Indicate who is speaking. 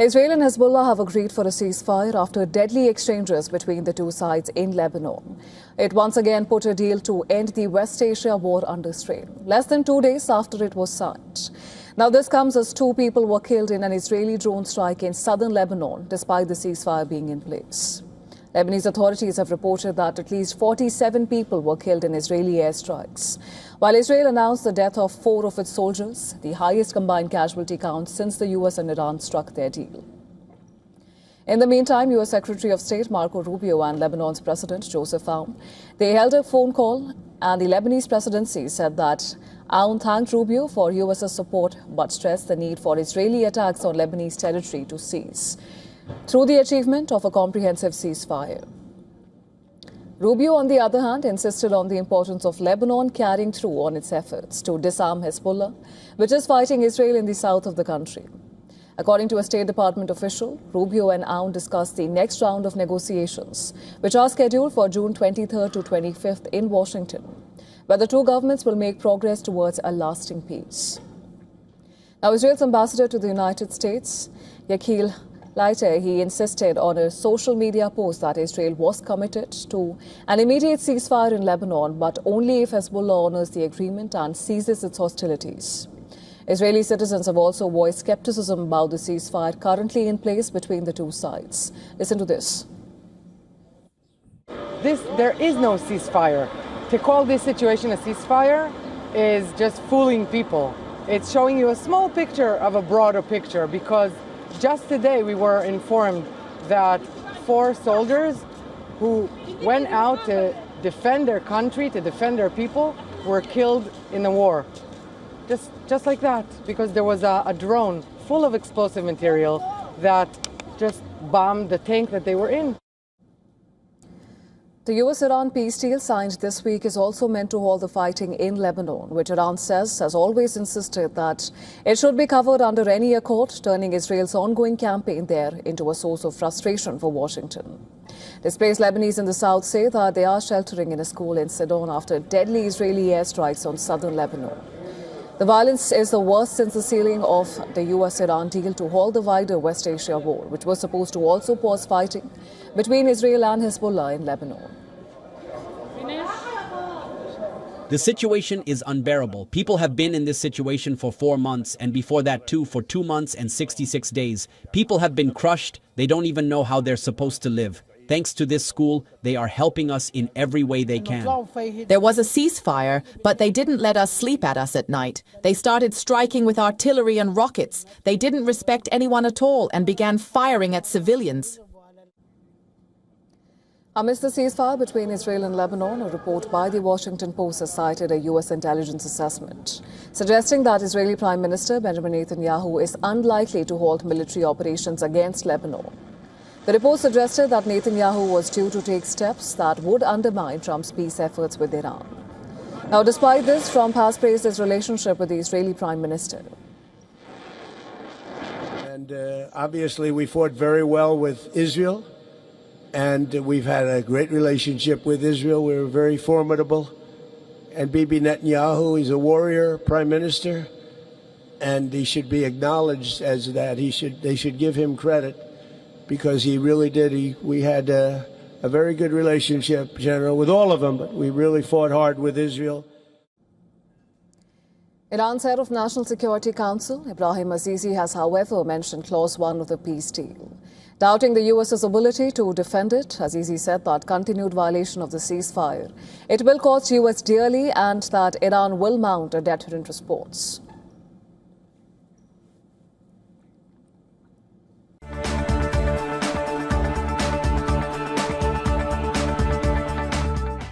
Speaker 1: Israel and Hezbollah have agreed for a ceasefire after deadly exchanges between the two sides in Lebanon. It once again put a deal to end the West Asia war under strain, less than 2 days after it was signed. Now this comes as 2 people were killed in an Israeli drone strike in southern Lebanon, despite the ceasefire being in place. Lebanese authorities have reported that at least 47 people were killed in Israeli airstrikes, while Israel announced the death of 4 of its soldiers, the highest combined casualty count since the US and Iran struck their deal. In the meantime, US Secretary of State Marco Rubio and Lebanon's President Joseph Aoun, they held a phone call, and the Lebanese presidency said that Aoun thanked Rubio for US's support but stressed the need for Israeli attacks on Lebanese territory to cease through the achievement of a comprehensive ceasefire. Rubio, on the other hand, insisted on the importance of Lebanon carrying through on its efforts to disarm Hezbollah, which is fighting Israel in the south of the country. According to a State Department official, Rubio and Aoun discussed the next round of negotiations, which are scheduled for June 23rd to 25th in Washington, where the two governments will make progress towards a lasting peace. Now, Israel's ambassador to the United States, Yakil Later, he insisted on a social media post that Israel was committed to an immediate ceasefire in Lebanon, but only if Hezbollah honors the agreement and ceases its hostilities. Israeli citizens have also voiced skepticism about the ceasefire currently in place between the two sides. Listen to this.
Speaker 2: There is no ceasefire. To call this situation a ceasefire is just fooling people. It's showing you a small picture of a broader picture, because just today we were informed that 4 soldiers who went out to defend their country, to defend their people, were killed in the war. Just like that, because there was a drone full of explosive material that just bombed the tank that they were in.
Speaker 1: The US-Iran peace deal signed this week is also meant to halt the fighting in Lebanon, which Iran says has always insisted that it should be covered under any accord, turning Israel's ongoing campaign there into a source of frustration for Washington. Displaced Lebanese in the south say that they are sheltering in a school in Sidon after deadly Israeli airstrikes on southern Lebanon. The violence is the worst since the sealing of the US-Iran deal to halt the wider West Asia war, which was supposed to also pause fighting between Israel and Hezbollah in Lebanon.
Speaker 3: The situation is unbearable. People have been in this situation for 4 months, and before that too, for 2 months and 66 days. People have been crushed. They don't even know how they're supposed to live. Thanks to this school, they are helping us in every way they can.
Speaker 4: There was a ceasefire, but they didn't let us sleep at us at night. They started striking with artillery and rockets. They didn't respect anyone at all and began firing at civilians.
Speaker 1: Amidst the ceasefire between Israel and Lebanon, a report by the Washington Post has cited a US intelligence assessment suggesting that Israeli Prime Minister Benjamin Netanyahu is unlikely to halt military operations against Lebanon. The report suggested that Netanyahu was due to take steps that would undermine Trump's peace efforts with Iran. Now, despite this, Trump has praised his relationship with the Israeli Prime Minister.
Speaker 5: And obviously we fought very well with Israel, and we've had a great relationship with Israel. We're very formidable. And Bibi Netanyahu, he's a warrior prime minister, and he should be acknowledged as that. They should give him credit, because he really did. We had a very good relationship, General, with all of them, but we really fought hard with Israel.
Speaker 1: Iran's head of National Security Council, Ibrahim Azizi, has, however, mentioned Clause 1 of the peace deal. Doubting the US's ability to defend it, Azizi said that continued violation of the ceasefire, it will cost US dearly, and that Iran will mount a deterrent response.